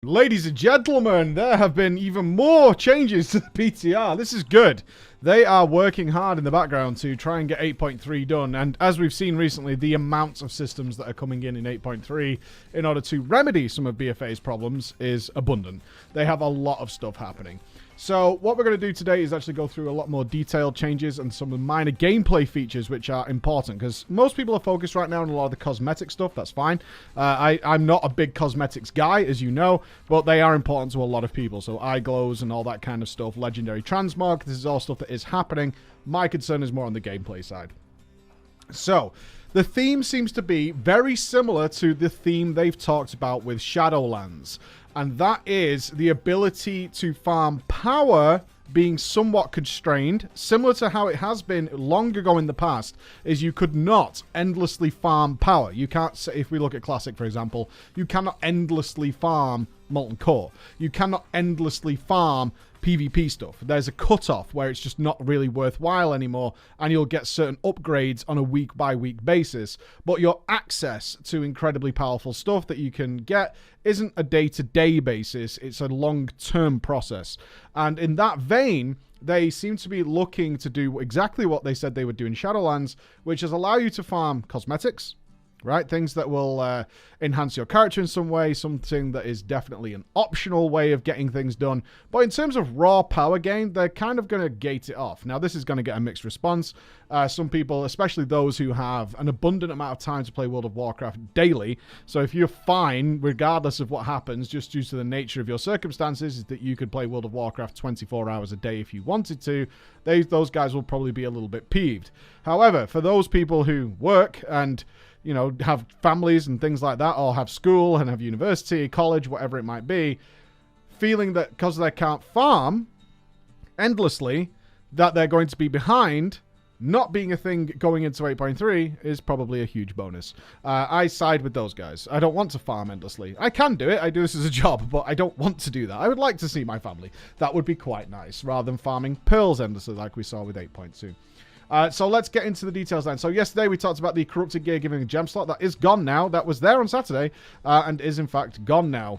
Ladies and gentlemen, there have been even more changes to the PTR. This is good. They are working hard in the background to try and get 8.3 done. And as we've seen recently, the amounts of systems that are coming in 8.3 in order to remedy some of BFA's problems is abundant. They have a lot of stuff happening. So what we're going to do today is actually go through a lot more detailed changes and some of the minor gameplay features which are important, because most people are focused right now on a lot of the cosmetic stuff. That's fine. I'm not a big cosmetics guy, as you know, but they are important to a lot of people. So eye glows and all that kind of stuff, legendary transmog, this is all stuff that is happening. My concern is more on the gameplay side. So the theme seems to be very similar to the theme they've talked about with Shadowlands. And that is the ability to farm power being somewhat constrained, similar to how it has been long ago in the past, is you could not endlessly farm power. You can't say, if we look at Classic, for example, you cannot endlessly farm Molten Core. You cannot endlessly farm PvP stuff. There's a cutoff where it's just not really worthwhile anymore, and you'll get certain upgrades on a week-by-week basis. But your access to incredibly powerful stuff that you can get isn't a day-to-day basis. It's a long-term process. And in that vein, they seem to be looking to do exactly what they said they would do in Shadowlands, which is allow you to farm cosmetics, right? Things that will enhance your character in some way, something that is definitely an optional way of getting things done. But in terms of raw power gain, they're kind of going to gate it off. Now, this is going to get a mixed response. Some people, especially those who have an abundant amount of time to play World of Warcraft daily, so if you're fine, regardless of what happens, just due to the nature of your circumstances, is that you could play World of Warcraft 24 hours a day if you wanted to, those guys will probably be a little bit peeved. However, for those people who work and have families and things like that, or have school and have university, college, whatever it might be, feeling that because they can't farm endlessly, that they're going to be behind, not being a thing going into 8.3 is probably a huge bonus. I side with those guys. I don't want to farm endlessly. I can do it. I do this as a job, but I don't want to do that. I would like to see my family. That would be quite nice, rather than farming pearls endlessly like we saw with 8.2. So let's get into the details then. So yesterday we talked about the corrupted gear giving a gem slot. That is gone now. That was there on Saturday and is in fact gone now.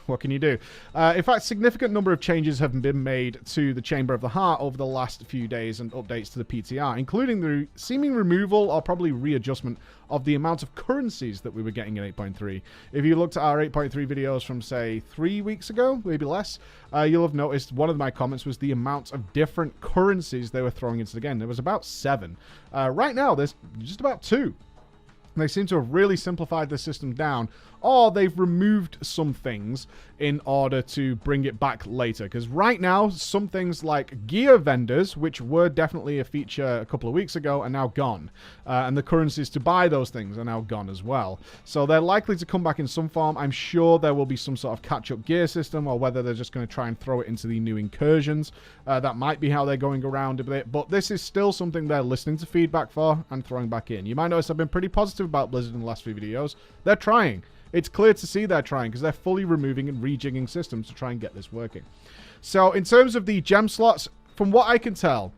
What can you do? In fact, significant number of changes have been made to the Chamber of the Heart over the last few days and updates to the PTR, including the seeming removal or probably readjustment of the amount of currencies that we were getting in 8.3. If you looked at our 8.3 videos from, say, 3 weeks ago, maybe less, you'll have noticed one of my comments was the amount of different currencies they were throwing into the game. There was about 7. Right now, there's just about 2. They seem to have really simplified the system down, or they've removed some things in order to bring it back later. Because right now, some things like gear vendors, which were definitely a feature a couple of weeks ago, are now gone. And the currencies to buy those things are now gone as well. So they're likely to come back in some form. I'm sure there will be some sort of catch-up gear system, or whether they're just going to try and throw it into the new incursions. That might be how they're going around a bit. But this is still something they're listening to feedback for and throwing back in. You might notice I've been pretty positive about Blizzard in the last few videos. They're trying. It's clear to see they're trying, because they're fully removing and rejigging systems to try and get this working. So in terms of the gem slots, from what I can tell,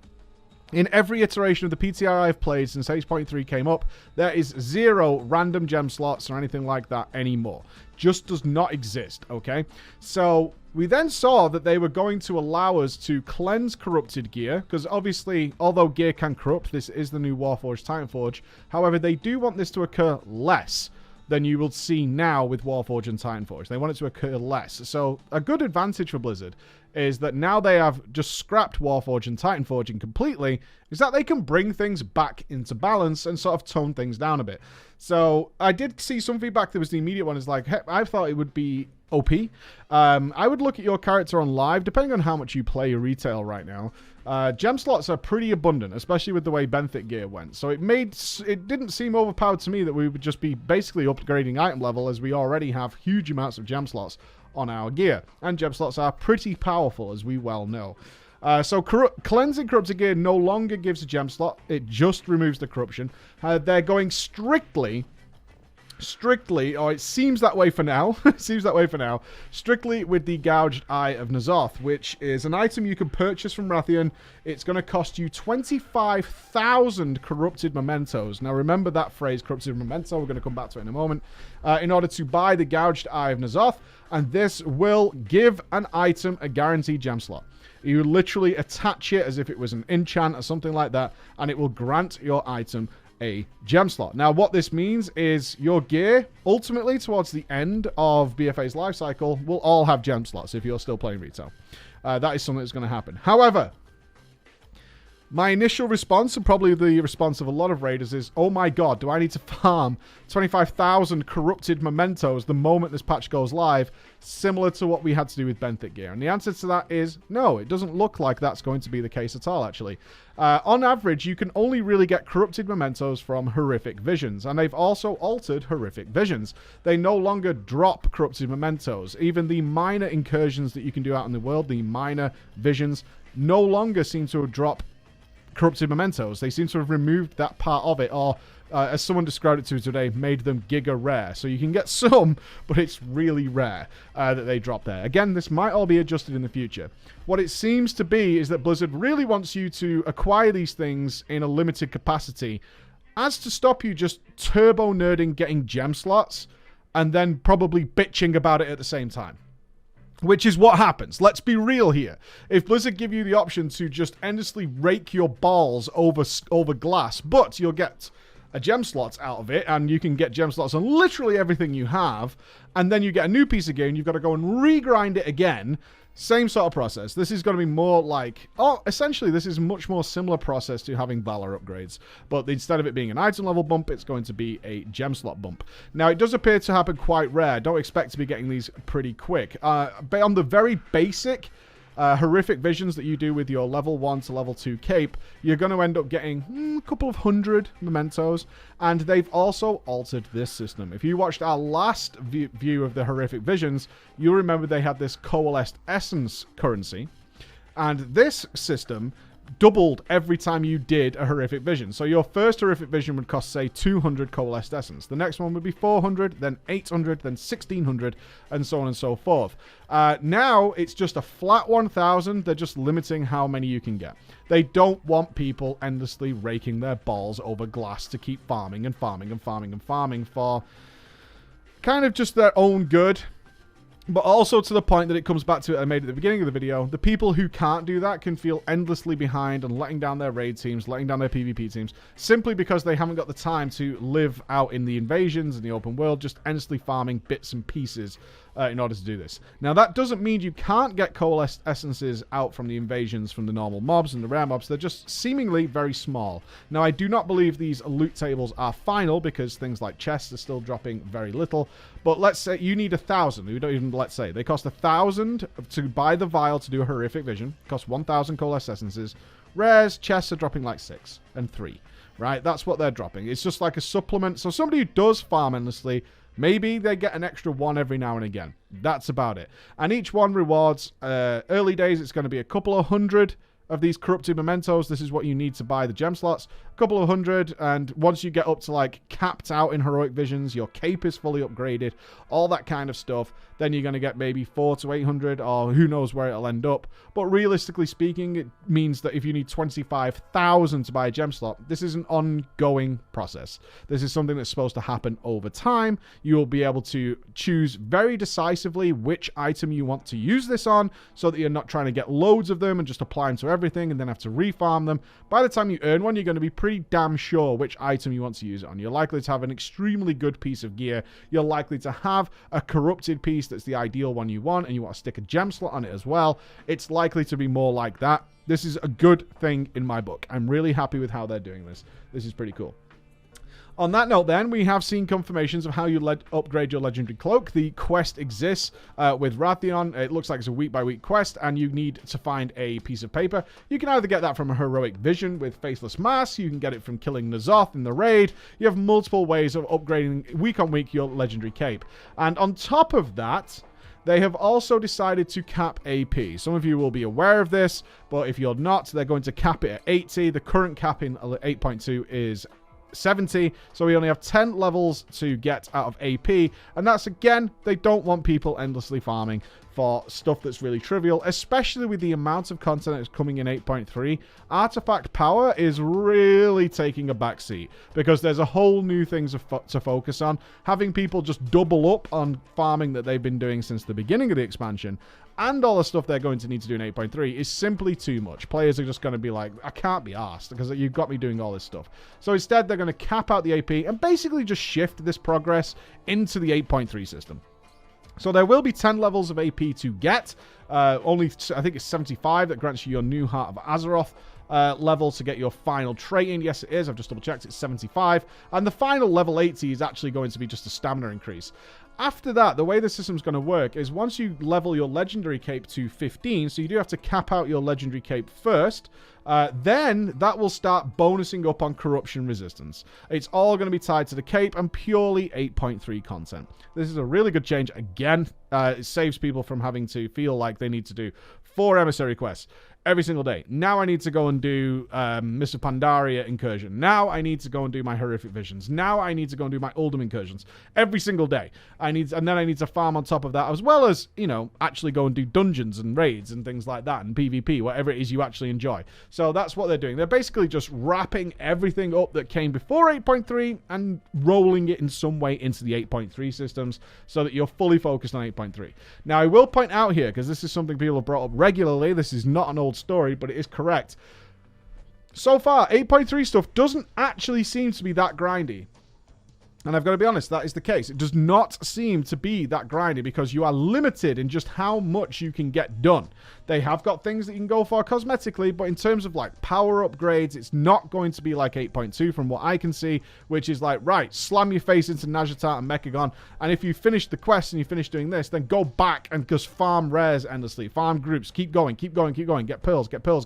in every iteration of the PTR I've played since 8.3 came up, there is 0 random gem slots or anything like that anymore. Just does not exist, okay? So we then saw that they were going to allow us to cleanse corrupted gear, because obviously, although gear can corrupt, this is the new Warforged Titanforge. However, they do want this to occur less than you will see now with Warforged and Titanforge. They want it to occur less. So a good advantage for Blizzard is that now they have just scrapped Warforged and Titanforging completely, is that they can bring things back into balance and sort of tone things down a bit. So I did see some feedback. There was the immediate one is like, hey, I thought it would be OP. I would look at your character on live, depending on how much you play retail right now. Gem slots are pretty abundant, especially with the way Benthic gear went. So it didn't seem overpowered to me that we would just be basically upgrading item level, as we already have huge amounts of gem slots on our gear. And gem slots are pretty powerful, as we well know. So cleansing corrupted gear no longer gives a gem slot. It just removes the corruption. They're going strictly strictly, or it seems that way for now, it seems that way for now, strictly with the Gouged Eye of N'Zoth, which is an item you can purchase from Rathian. It's going to cost you 25,000 corrupted mementos. Now remember that phrase, corrupted memento, we're going to come back to it in a moment, in order to buy the Gouged Eye of N'Zoth, and this will give an item a guaranteed gem slot. You literally attach it as if it was an enchant or something like that, and it will grant your item a gem slot. Now, what this means is your gear, ultimately, towards the end of BFA's life cycle, will all have gem slots if you're still playing retail. That is something that's going to happen. However, my initial response, and probably the response of a lot of raiders, is, oh my god, do I need to farm 25,000 corrupted mementos the moment this patch goes live, similar to what we had to do with benthic gear? And the answer to that is no, it doesn't look like that's going to be the case at all, actually. On average, you can only really get corrupted mementos from horrific visions, and they've also altered horrific visions. They no longer drop corrupted mementos. Even the minor incursions that you can do out in the world, the minor visions, no longer seem to drop corrupted mementos. They seem to have removed that part of it, or as someone described it to me today, made them giga rare. So you can get some, but it's really rare that they drop there. Again, this might all be adjusted in the future. What it seems to be is that Blizzard really wants you to acquire these things in a limited capacity, as to stop you just turbo nerding getting gem slots and then probably bitching about it at the same time. Which is what happens. Let's be real here. If Blizzard give you the option to just endlessly rake your balls over glass, but you'll get a gem slot out of it, and you can get gem slots on literally everything you have, and then you get a new piece of gear, and you've got to go and regrind it again. Same sort of process. This is going to be more like... Oh, essentially, this is a much more similar process to having Valor upgrades. But instead of it being an item level bump, it's going to be a gem slot bump. Now, it does appear to happen quite rare. Don't expect to be getting these pretty quick. But on the very basic... horrific visions that you do with your level 1 to level 2 cape, you're going to end up getting a couple of hundred mementos, and they've also altered this system. If you watched our last view of the horrific visions, you'll remember they had this coalesced essence currency, and this system doubled every time you did a horrific vision. So your first horrific vision would cost, say, 200 coalesced essence. The next one would be 400, then 800, then 1600, and so on and so forth. Now it's just a flat 1000. They're just limiting how many you can get. They don't want people endlessly raking their balls over glass to keep farming and farming and farming and farming for kind of just their own good. But also to the point that it comes back to it I made at the beginning of the video, the people who can't do that can feel endlessly behind and letting down their raid teams, letting down their PvP teams, simply because they haven't got the time to live out in the invasions and the open world, just endlessly farming bits and pieces in order to do this. Now, that doesn't mean you can't get coalesced essences out from the invasions from the normal mobs and the rare mobs. They're just seemingly very small. Now, I do not believe these loot tables are final, because things like chests are still dropping very little. But let's say you need 1,000. We don't even, let's say. They cost 1,000 to buy the vial to do a horrific vision. Cost 1,000 coalesced essences. Rares, chests are dropping like 6 and 3. Right? That's what they're dropping. It's just like a supplement. So somebody who does farm endlessly, maybe they get an extra one every now and again. That's about it. And each one rewards, early days, it's going to be a couple of hundred of these corrupted mementos. This is what you need to buy the gem slots. A couple of hundred, and once you get up to like capped out in heroic visions, your cape is fully upgraded, all that kind of stuff, then you're going to get maybe 400 to 800, or who knows where it'll end up. But realistically speaking, it means that if you need 25,000 to buy a gem slot, this is an ongoing process. This is something that's supposed to happen over time. You will be able to choose very decisively which item you want to use this on, so that you're not trying to get loads of them and just apply them to everything and then have to refarm them. By the time you earn one, you're going to be pretty damn sure which item you want to use it on. You're likely to have an extremely good piece of gear. You're likely to have a corrupted piece that's the ideal one you want, and you want to stick a gem slot on it as well. It's likely to be more like that. This is a good thing in my book. I'm really happy with how they're doing this. This is pretty cool. On that note, then, we have seen confirmations of how you upgrade your legendary cloak. The quest exists with Rathian. It looks like it's a week-by-week quest, and you need to find a piece of paper. You can either get that from a heroic vision with Faithless Mass. You can get it from killing N'Zoth in the raid. You have multiple ways of upgrading week-on-week your legendary cape. And on top of that, they have also decided to cap AP. Some of you will be aware of this, but if you're not, they're going to cap it at 80. The current cap in 8.2 is 70, so we only have 10 levels to get out of AP, and that's, again, they don't want people endlessly farming for stuff that's really trivial, especially with the amount of content that's coming in 8.3. Artifact power is really taking a backseat because there's a whole new thing to focus on. Having people just double up on farming that they've been doing since the beginning of the expansion and all the stuff they're going to need to do in 8.3 is simply too much. Players are just going to be like, I can't be arsed because you've got me doing all this stuff. So instead, they're going to cap out the AP and basically just shift this progress into the 8.3 system. So there will be 10 levels of AP to get. Only, I think it's 75 that grants you your new Heart of Azeroth level to get your final trait in. Yes, it is. I've just double checked. It's 75. And the final level 80 is actually going to be just a stamina increase. After that, the way the system's going to work is once you level your legendary cape to 15, so you do have to cap out your legendary cape first, then that will start bonusing up on corruption resistance. It's all going to be tied to the cape and purely 8.3 content. This is a really good change. Again, it saves people from having to feel like they need to do 4 emissary quests every single day. Now I need to go and do Mr. Pandaria incursion. Now I need to go and do my horrific visions. Now I need to go and do my Uldum incursions every single day. And then I need to farm on top of that, as well as, you know, actually go and do dungeons and raids and things like that, and PvP, whatever it is you actually enjoy. So that's what they're doing. They're basically just wrapping everything up that came before 8.3 and rolling it in some way into the 8.3 systems so that you're fully focused on 8.3. Now I will point out here, because this is something people have brought up regularly, this is not an old story, but it is correct. So far, 8.3 stuff doesn't actually seem to be that grindy. And I've got to be honest, that is the case. It does not seem to be that grindy because you are limited in just how much you can get done. They have got things that you can go for cosmetically, but in terms of like power upgrades, it's not going to be like 8.2 from what I can see, which is like, right, slam your face into Najatat and Mechagon, and if you finish the quest and you finish doing this, then go back and just farm rares endlessly, farm groups, keep going, get pearls, get more,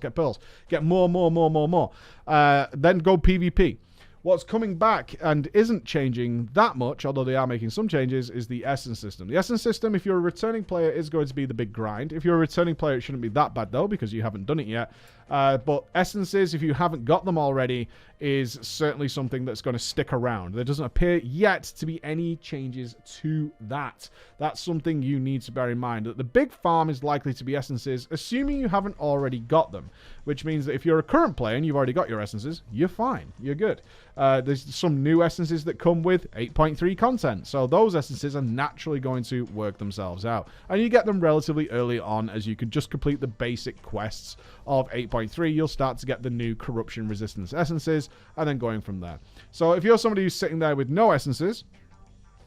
then go PvP. What's coming back and isn't changing that much, although they are making some changes, is the Essence system. The Essence system, if you're a returning player, is going to be the big grind. If you're a returning player, it shouldn't be that bad, though, because you haven't done it yet. But Essences, if you haven't got them already, is certainly something that's going to stick around. There doesn't appear yet to be any changes to that. That's something you need to bear in mind, that the big farm is likely to be Essences, assuming you haven't already got them, which means that if you're a current player and you've already got your Essences, you're fine. You're good. There's some new Essences that come with 8.3 content, so those Essences are naturally going to work themselves out. And you get them relatively early on, as you can just complete the basic quests of 8.3. You'll start to get the new corruption resistance Essences, and then going from there. So if you're somebody who's sitting there with no Essences,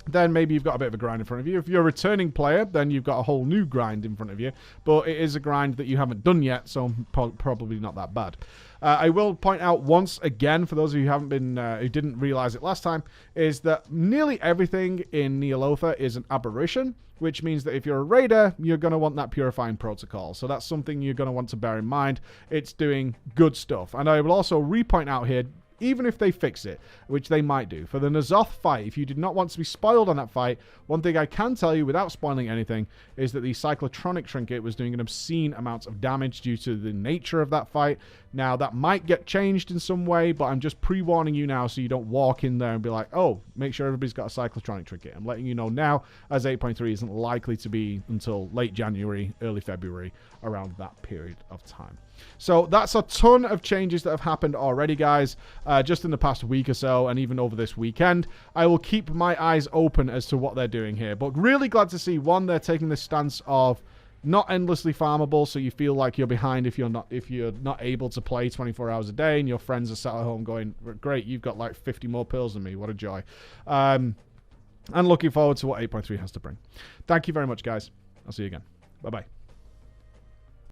then maybe you've got a bit of a grind in front of you. If you're a returning player, then you've got a whole new grind in front of you. But it is a grind that you haven't done yet, so probably not that bad. I will point out once again, for those of you who haven't been, who didn't realize it last time, is that nearly everything in Neolotha is an aberration, which means that if you're a raider, you're going to want that purifying protocol. So that's something you're going to want to bear in mind. It's doing good stuff. And I will also repoint out here, even if they fix it, which they might do. For the N'Zoth fight, if you did not want to be spoiled on that fight, one thing I can tell you without spoiling anything is that the Cyclotronic Trinket was doing an obscene amount of damage due to the nature of that fight. Now, that might get changed in some way, but I'm just pre-warning you now so you don't walk in there and be like, oh, make sure everybody's got a Cyclotronic Trinket. I'm letting you know now, as 8.3 isn't likely to be until late January, early February, around that period of time. So that's a ton of changes that have happened already, guys, just in the past week or so, and even over this weekend. I will keep my eyes open as to what they're doing here, but really glad to see, one, they're taking this stance of not endlessly farmable, so you feel like you're behind if you're not able to play 24 hours a day, and your friends are sat at home going, great, you've got like 50 more pearls than me, what a joy. And looking forward to what 8.3 has to bring. Thank you very much, guys. I'll see you again. Bye-bye.